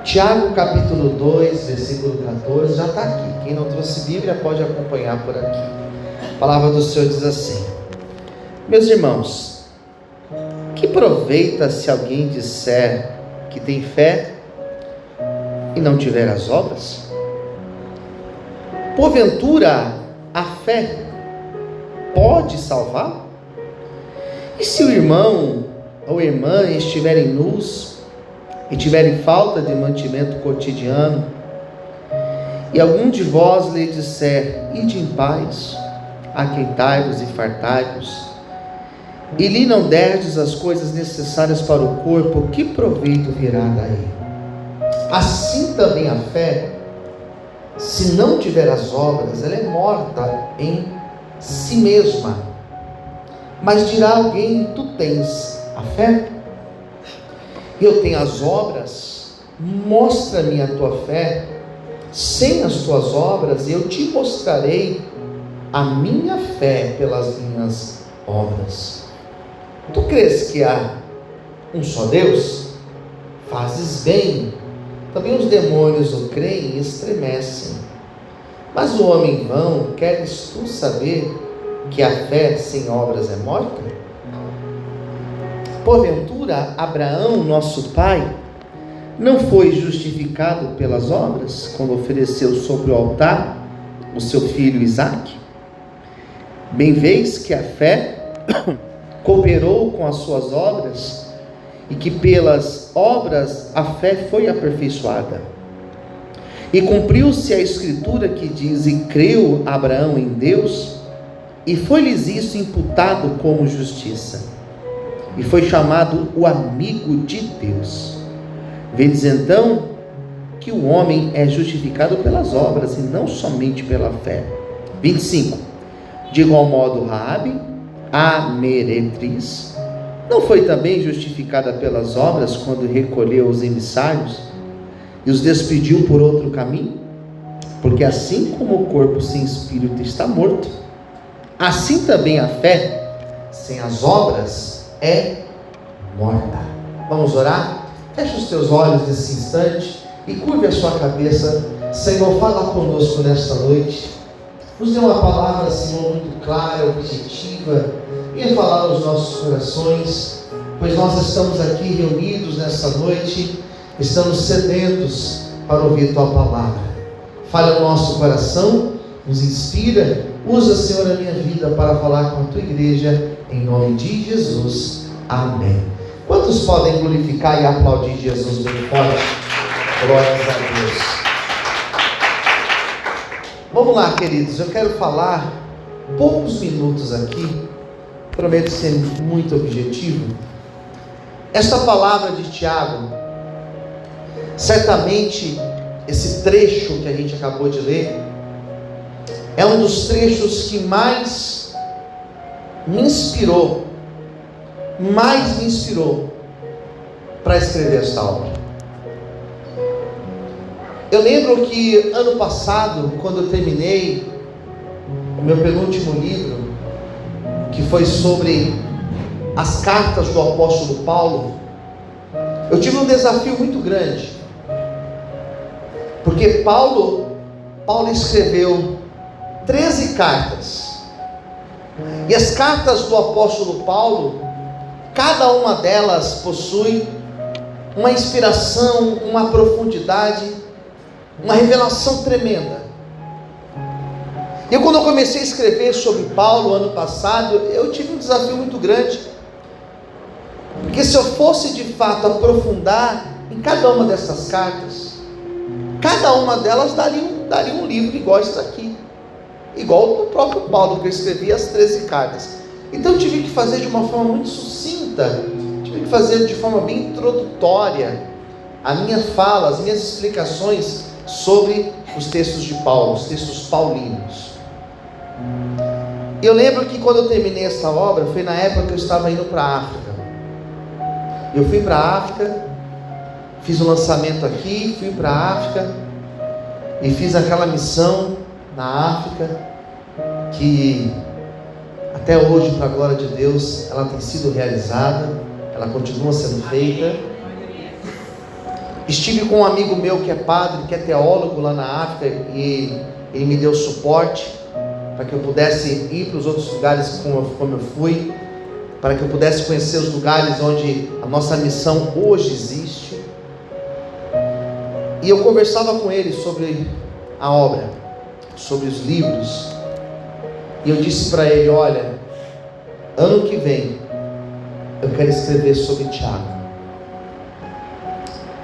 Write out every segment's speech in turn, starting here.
Tiago capítulo 2, versículo 14, já está aqui. Quem não trouxe Bíblia pode acompanhar por aqui. A palavra do Senhor diz assim: meus irmãos, que proveita se alguém disser que tem fé e não tiver as obras? Porventura a fé pode salvar? E se o irmão ou irmã estiverem nus e tiverem falta de mantimento cotidiano, e algum de vós lhe disser: ide em paz, aquentai-vos e fartai-vos, e lhe não derdes as coisas necessárias para o corpo, que proveito virá daí? Assim também a fé, se não tiver as obras, ela é morta em si mesma. Mas dirá alguém: tu tens a fé, eu tenho as obras. Mostra-me a tua fé sem as tuas obras, e eu te mostrarei a minha fé pelas minhas obras. Tu crês que há um só Deus? Fazes bem. Também os demônios o creem e estremecem. Mas o homem vão, queres tu saber que a fé sem obras é morta? Porventura Abraão, nosso pai, não foi justificado pelas obras, quando ofereceu sobre o altar o seu filho Isaque? Bem vês que a fé cooperou com as suas obras, e que pelas obras a fé foi aperfeiçoada. E cumpriu-se a escritura que diz: e creu Abraão em Deus, e foi-lhes isso imputado como justiça, e foi chamado o amigo de Deus. Vedes então que o homem é justificado pelas obras, e não somente pela fé. 25. De igual modo Raabe, a meretriz, não foi também justificada pelas obras, quando recolheu os emissários e os despediu por outro caminho? Porque assim como o corpo sem espírito está morto, assim também a fé sem as obras é morta. Vamos orar? Feche os teus olhos nesse instante e curve a sua cabeça. Senhor, fala conosco nesta noite. Nos dê uma palavra, Senhor, muito clara, objetiva. Venha falar aos nossos corações, pois nós estamos aqui reunidos nesta noite, estamos sedentos para ouvir Tua palavra. Fale ao nosso coração, nos inspira. Usa, Senhor, a minha vida para falar com a Tua igreja, em nome de Jesus. Amém. Quantos podem glorificar e aplaudir Jesus bem forte? Glórias a Deus. Vamos lá, queridos, eu quero falar poucos minutos aqui, prometo ser muito objetivo. Esta palavra de Tiago, certamente esse trecho que a gente acabou de ler, é um dos trechos que mais me inspirou para escrever esta obra. Eu lembro que ano passado, quando eu terminei o meu penúltimo livro, que foi sobre as cartas do apóstolo Paulo, eu tive um desafio muito grande, porque Paulo escreveu 13 cartas, e as cartas do apóstolo Paulo, cada uma delas possui uma inspiração, uma profundidade, uma revelação tremenda. E quando eu comecei a escrever sobre Paulo ano passado, eu tive um desafio muito grande, porque se eu fosse de fato aprofundar em cada uma dessas cartas, cada uma delas daria um livro igual esse aqui, igual do próprio Paulo, que eu escrevi as 13 cartas. Então eu tive que fazer de uma forma muito sucinta, tive que fazer de forma bem introdutória a minha fala, as minhas explicações sobre os textos de Paulo, os textos paulinos. Eu lembro que quando eu terminei esta obra, foi na época que eu estava indo para a África. Eu fui para a África, fiz o lançamento aqui, fui para a África e fiz aquela missão na África, que até hoje, para a glória de Deus, ela tem sido realizada, ela continua sendo feita. Estive com um amigo meu que é padre, que é teólogo lá na África, e ele me deu suporte para que eu pudesse ir para os outros lugares como eu fui, para que eu pudesse conhecer os lugares onde a nossa missão hoje existe. E eu conversava com ele sobre a obra, sobre os livros, e eu disse para ele: olha, ano que vem eu quero escrever sobre Tiago.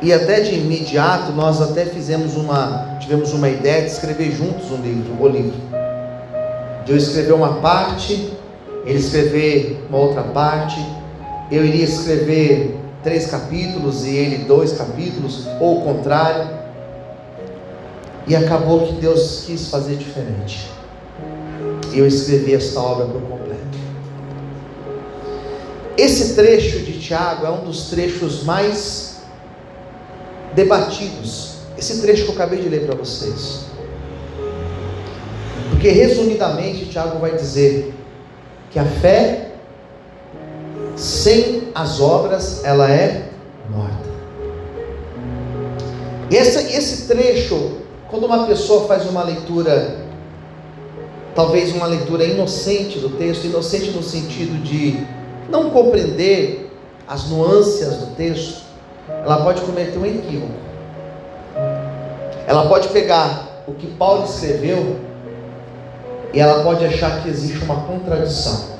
E até de imediato nós até tivemos uma ideia de escrever juntos o livro. De eu escrever uma parte, ele escrever uma outra parte, eu iria escrever 3 capítulos e ele 2 capítulos, ou o contrário. E acabou que Deus quis fazer diferente. Eu escrevi esta obra por completo. Esse trecho de Tiago é um dos trechos mais debatidos. Esse trecho que eu acabei de ler para vocês. Porque resumidamente Tiago vai dizer que a fé sem as obras ela é morta. E esse trecho, quando uma pessoa faz uma leitura, talvez uma leitura inocente do texto, inocente no sentido de não compreender as nuances do texto, ela pode cometer um equívoco. Ela pode pegar o que Paulo escreveu e ela pode achar que existe uma contradição.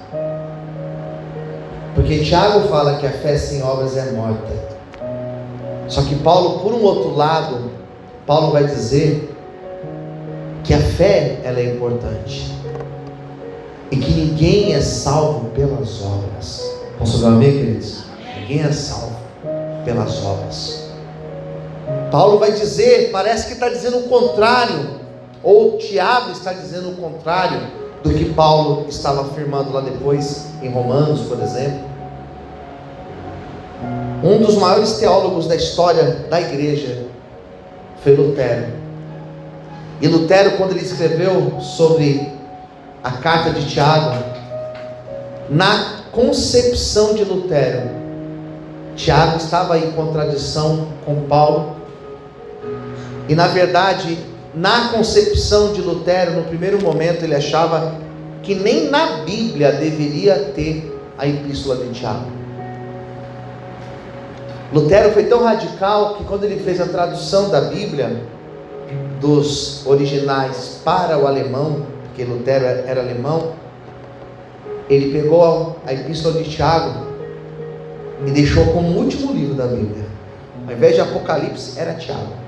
Porque Tiago fala que a fé sem obras é morta. Só que Paulo, por um outro lado, Paulo vai dizer que a fé ela é importante e que ninguém é salvo pelas obras. Posso dar um amém, queridos? Ninguém é salvo pelas obras. Paulo vai dizer, parece que está dizendo o contrário, ou Tiago está dizendo o contrário do que Paulo estava afirmando lá depois em Romanos, por exemplo. Um dos maiores teólogos da história da igreja foi Lutero. E Lutero, quando ele escreveu sobre a carta de Tiago, na concepção de Lutero, Tiago estava em contradição com Paulo. E na verdade, na concepção de Lutero, no primeiro momento ele achava que nem na Bíblia deveria ter a epístola de Tiago. Lutero foi tão radical que quando ele fez a tradução da Bíblia dos originais para o alemão, porque Lutero era alemão, ele pegou a epístola de Tiago e deixou como último livro da Bíblia. Ao invés de Apocalipse, era Tiago.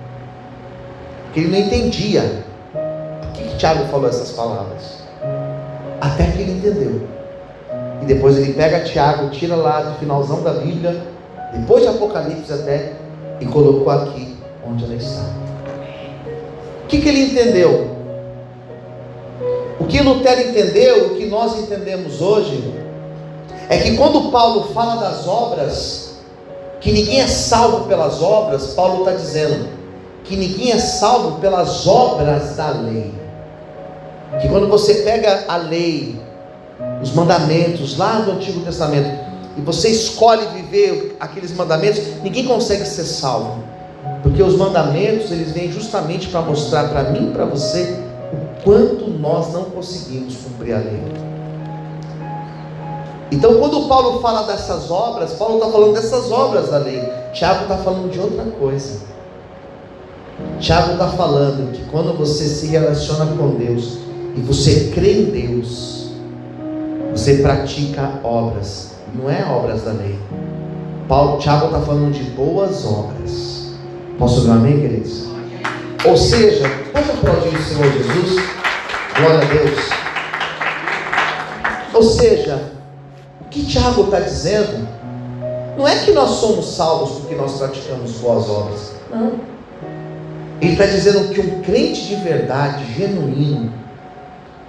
Porque ele não entendia por que Tiago falou essas palavras. Até que ele entendeu. E depois ele pega Tiago, tira lá do finalzão da Bíblia, depois de Apocalipse até, e colocou aqui onde ela está. O que ele entendeu? O que Lutero entendeu, o que nós entendemos hoje, é que quando Paulo fala das obras, que ninguém é salvo pelas obras, Paulo está dizendo que ninguém é salvo pelas obras da lei. Que quando você pega a lei, os mandamentos lá do Antigo Testamento, e você escolhe viver aqueles mandamentos, ninguém consegue ser salvo. Porque os mandamentos, eles vêm justamente para mostrar para mim e para você o quanto nós não conseguimos cumprir a lei. Então quando Paulo fala dessas obras, Paulo está falando dessas obras da lei. Tiago está falando de outra coisa. Tiago está falando que quando você se relaciona com Deus e você crê em Deus, você pratica obras, não é obras da lei. Tiago está falando de boas obras. Posso dar um amém, queridos? Ou seja, como aplaudir o Senhor Jesus? Glória a Deus. Ou seja, o que Tiago está dizendo não é que nós somos salvos porque nós praticamos boas obras. Não. Ele está dizendo que um crente de verdade, genuíno,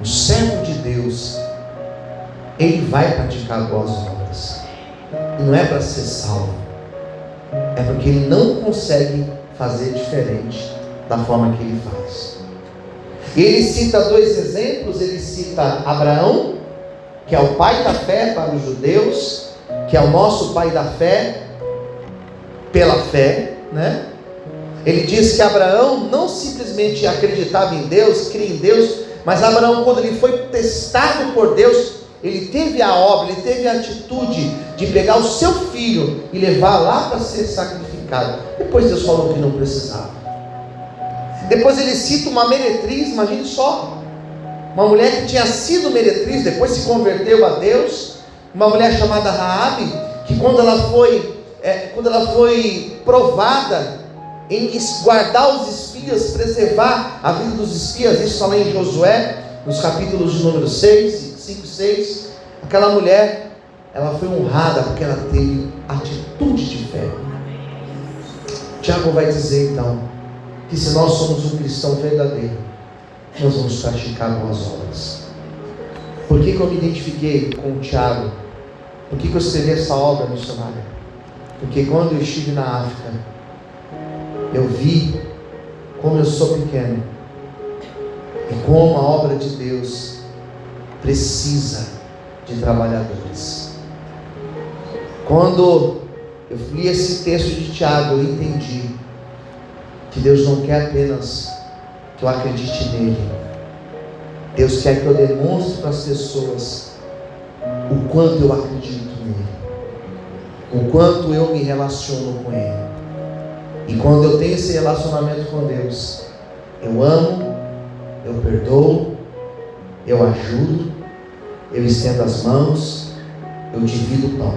um servo de Deus, ele vai praticar boas obras. E não é para ser salvo, é porque ele não consegue fazer diferente da forma que ele faz. E ele cita 2 exemplos. Ele cita Abraão, que é o pai da fé para os judeus, que é o nosso pai da fé, pela fé, né? Ele diz que Abraão não simplesmente acreditava em Deus, cria em Deus, mas Abraão, quando ele foi testado por Deus, ele teve a obra, ele teve a atitude de pegar o seu filho e levar lá para ser sacrificado. Depois Deus falou que não precisava. Depois ele cita uma meretriz, imagine só, uma mulher que tinha sido meretriz, depois se converteu a Deus, uma mulher chamada Raabe, que quando ela foi provada em guardar os espias, preservar a vida dos espias, isso está lá em Josué, nos capítulos de número 5 e 6, aquela mulher, ela foi honrada porque ela teve atitude de fé. Tiago vai dizer então, que se nós somos um cristão verdadeiro, nós vamos praticar boas obras. Por que eu me identifiquei com o Tiago? Por que eu escrevi essa obra missionária? Porque quando eu estive na África, eu vi como eu sou pequeno e como a obra de Deus precisa de trabalhadores. Quando eu li esse texto de Tiago, eu entendi que Deus não quer apenas que eu acredite nele. Deus quer que eu demonstre para as pessoas o quanto eu acredito nele, o quanto eu me relaciono com ele. E quando eu tenho esse relacionamento com Deus, eu amo, eu perdoo, eu ajudo, eu estendo as mãos, eu divido o pão.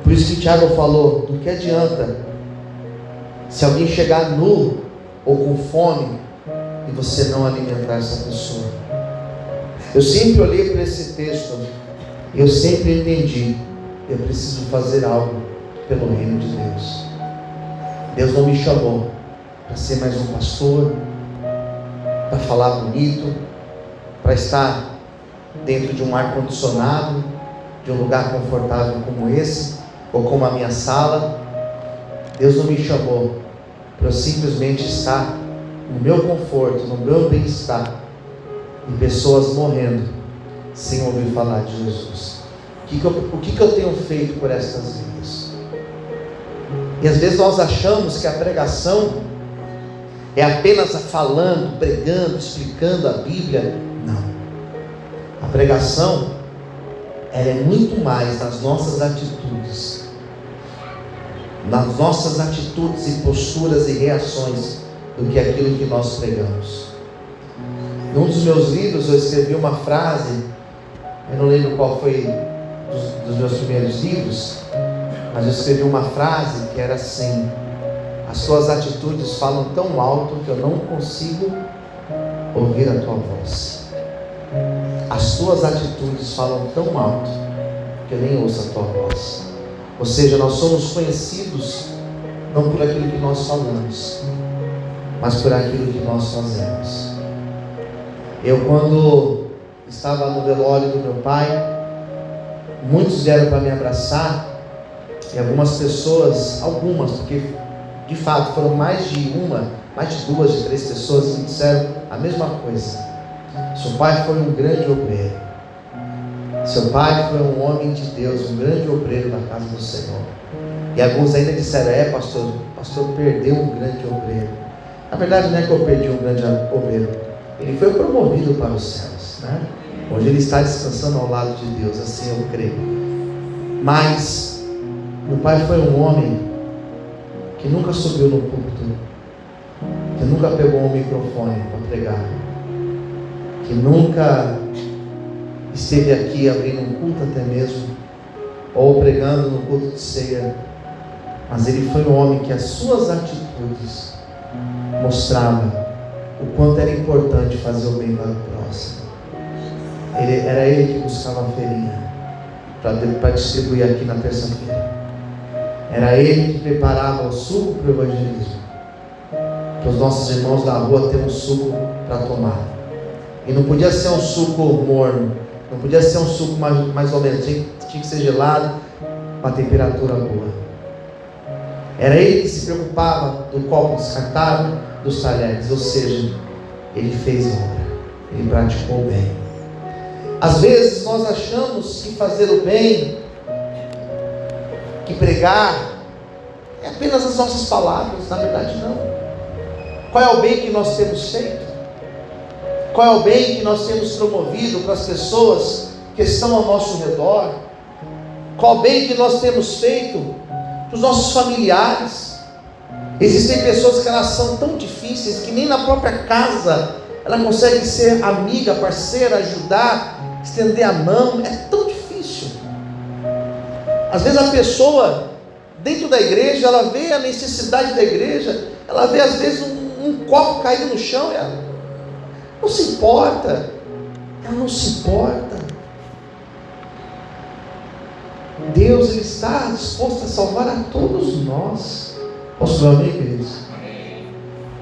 Por isso que Tiago falou, do que adianta se alguém chegar nu ou com fome e você não alimentar essa pessoa. Eu sempre olhei para esse texto e eu sempre entendi, eu preciso fazer algo pelo reino de Deus. Deus não me chamou para ser mais um pastor, para falar bonito, para estar dentro de um ar-condicionado, de um lugar confortável como esse, ou como a minha sala. Deus não me chamou para eu simplesmente estar no meu conforto, no meu bem-estar, e pessoas morrendo sem ouvir falar de Jesus. O que eu tenho feito por essas vidas? E às vezes nós achamos que a pregação é apenas falando, pregando, explicando a Bíblia. Não. A pregação, ela é muito mais nas nossas atitudes, nas nossas atitudes e posturas e reações, do que aquilo que nós pregamos. Num dos meus livros eu escrevi uma frase, eu não lembro qual foi dos meus primeiros livros, mas eu escrevi uma frase que era assim: as tuas atitudes falam tão alto que eu não consigo ouvir a tua voz. As tuas atitudes falam tão alto que eu nem ouço a tua voz. Ou seja, nós somos conhecidos não por aquilo que nós falamos, mas por aquilo que nós fazemos. Eu, quando estava no velório do meu pai, muitos vieram para me abraçar, e algumas pessoas, porque de fato foram mais de duas, de três pessoas que disseram a mesma coisa: seu pai foi um grande obreiro, seu pai foi um homem de Deus, um grande obreiro da casa do Senhor. E alguns ainda disseram: pastor, o pastor perdeu um grande obreiro. Na verdade não é que eu perdi um grande obreiro, ele foi promovido para os céus, né? Hoje ele está descansando ao lado de Deus, assim eu creio. Mas meu pai foi um homem que nunca subiu no púlpito, que nunca pegou um microfone para pregar, que nunca esteve aqui abrindo um culto até mesmo, ou pregando no culto de ceia. Mas ele foi um homem que as suas atitudes mostravam o quanto era importante fazer o bem para o próximo. Era ele que buscava a feirinha para distribuir aqui na terça-feira. Era ele que preparava o suco para o evangelismo, para os nossos irmãos da rua terem um suco para tomar. E não podia ser um suco morno, não podia ser um suco mais ou menos, tinha que ser gelado, com a temperatura boa. Era ele que se preocupava do copo descartável, dos talheres, ou seja, ele fez obra, ele praticou o bem. Às vezes nós achamos que fazer o bem, que pregar, é apenas as nossas palavras. Na verdade não. Qual é o bem que nós temos feito? Qual é o bem que nós temos promovido para as pessoas que estão ao nosso redor? Qual o bem que nós temos feito para os nossos familiares? Existem pessoas que elas são tão difíceis que nem na própria casa ela consegue ser amiga, parceira, ajudar, estender a mão. É tão difícil. Às vezes a pessoa dentro da igreja, ela vê a necessidade da igreja, ela vê às vezes um copo caído no chão, ela não se importa. Ela não se importa. Deus, Ele está disposto a salvar a todos nós. Posso dar amém, queridos?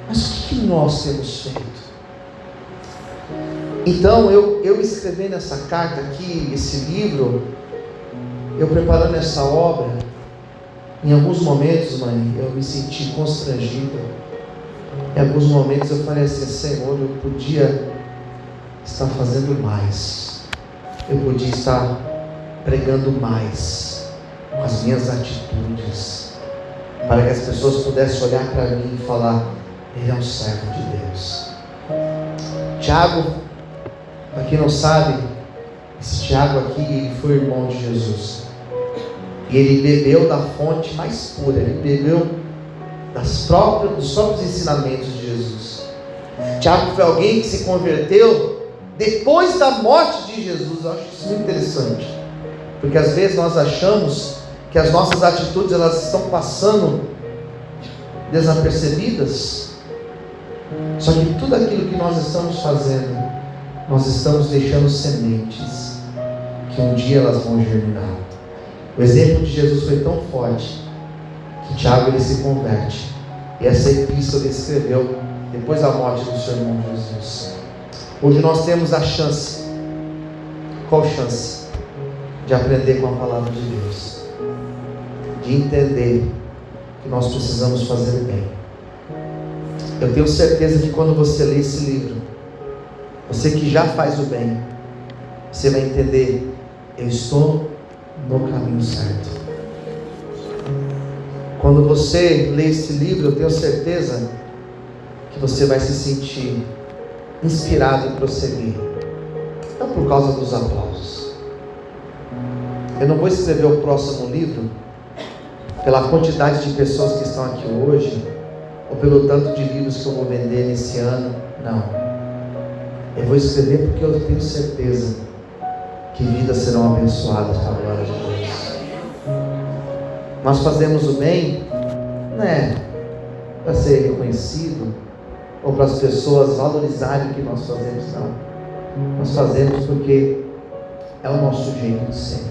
Mas o que nós temos feito? Então, eu escrevendo essa carta aqui, esse livro, eu preparando essa obra, em alguns momentos, mãe, eu me senti constrangido. Em alguns momentos eu falei assim: Senhor, eu podia estar fazendo mais, eu podia estar pregando mais com as minhas atitudes, para que as pessoas pudessem olhar para mim e falar: ele é um servo de Deus. Tiago, para quem não sabe, esse Tiago aqui, ele foi irmão de Jesus, e ele bebeu da fonte mais pura, ele bebeu dos próprios ensinamentos de Jesus. Tiago foi alguém que se converteu depois da morte de Jesus. Eu acho isso muito interessante, porque às vezes nós achamos que as nossas atitudes elas estão passando desapercebidas, só que tudo aquilo que nós estamos fazendo, nós estamos deixando sementes que um dia elas vão germinar. O exemplo de Jesus foi tão forte que Tiago ele se converte, e essa epístola ele escreveu depois da morte do seu irmão Jesus. Hoje nós temos a chance. Qual chance? De aprender com a palavra de Deus, de entender que nós precisamos fazer o bem. Eu tenho certeza que quando você lê esse livro, você que já faz o bem, você vai entender: eu estou no caminho certo. Quando você lê esse livro, eu tenho certeza que você vai se sentir inspirado em prosseguir, não por causa dos aplausos. Eu não vou escrever o próximo livro pela quantidade de pessoas que estão aqui hoje, ou pelo tanto de livros que eu vou vender nesse ano. Não. Eu vou escrever porque eu tenho certeza que vidas serão abençoadas para a glória de Deus. Nós fazemos o bem, não é para ser reconhecido, ou para as pessoas valorizarem o que nós fazemos, não. Nós fazemos porque é o nosso jeito de ser.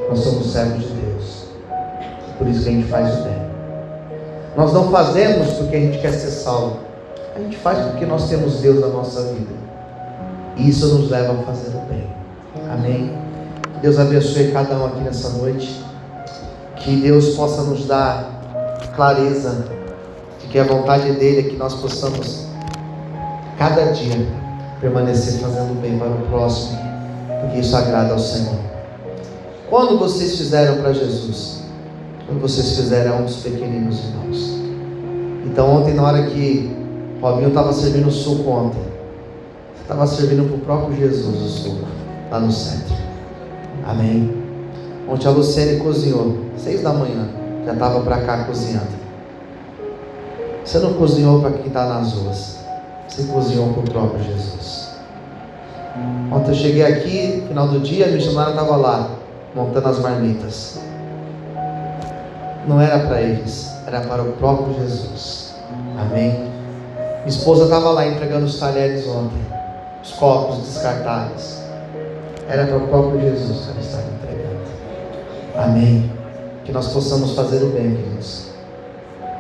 Nós somos servos de Deus, por isso que a gente faz o bem. Nós não fazemos porque a gente quer ser salvo, a gente faz porque nós temos Deus na nossa vida, e isso nos leva a fazer o bem. Amém? Que Deus abençoe cada um aqui nessa noite, que Deus possa nos dar clareza de que a vontade dele é que nós possamos cada dia permanecer fazendo o bem para o próximo, porque isso agrada ao Senhor. Quando vocês fizeram para Jesus, quando vocês fizeram a um dos pequeninos irmãos. Então ontem, na hora que Robinho estava servindo o suco ontem, estava servindo para o próprio Jesus o suco, lá no centro. Amém? Ontem a Luciane cozinhou, 6 da manhã, já estava para cá cozinhando. Você não cozinhou para quem está nas ruas, você cozinhou para o próprio Jesus. Ontem eu cheguei aqui, no final do dia, a missionária estava lá, montando as marmitas. Não era para eles, era para o próprio Jesus. Amém? Minha esposa estava lá entregando os talheres ontem, os copos descartáveis. Era para o próprio Jesus que ela estava entregando. Amém? Que nós possamos fazer o bem, queridos.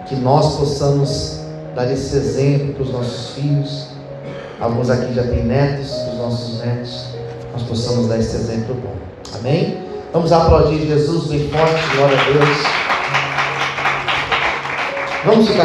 Que nós possamos dar esse exemplo para os nossos filhos. Alguns aqui já têm netos, para os nossos netos. Nós possamos dar esse exemplo bom. Amém? Vamos aplaudir Jesus bem forte, glória a Deus. Vamos ficar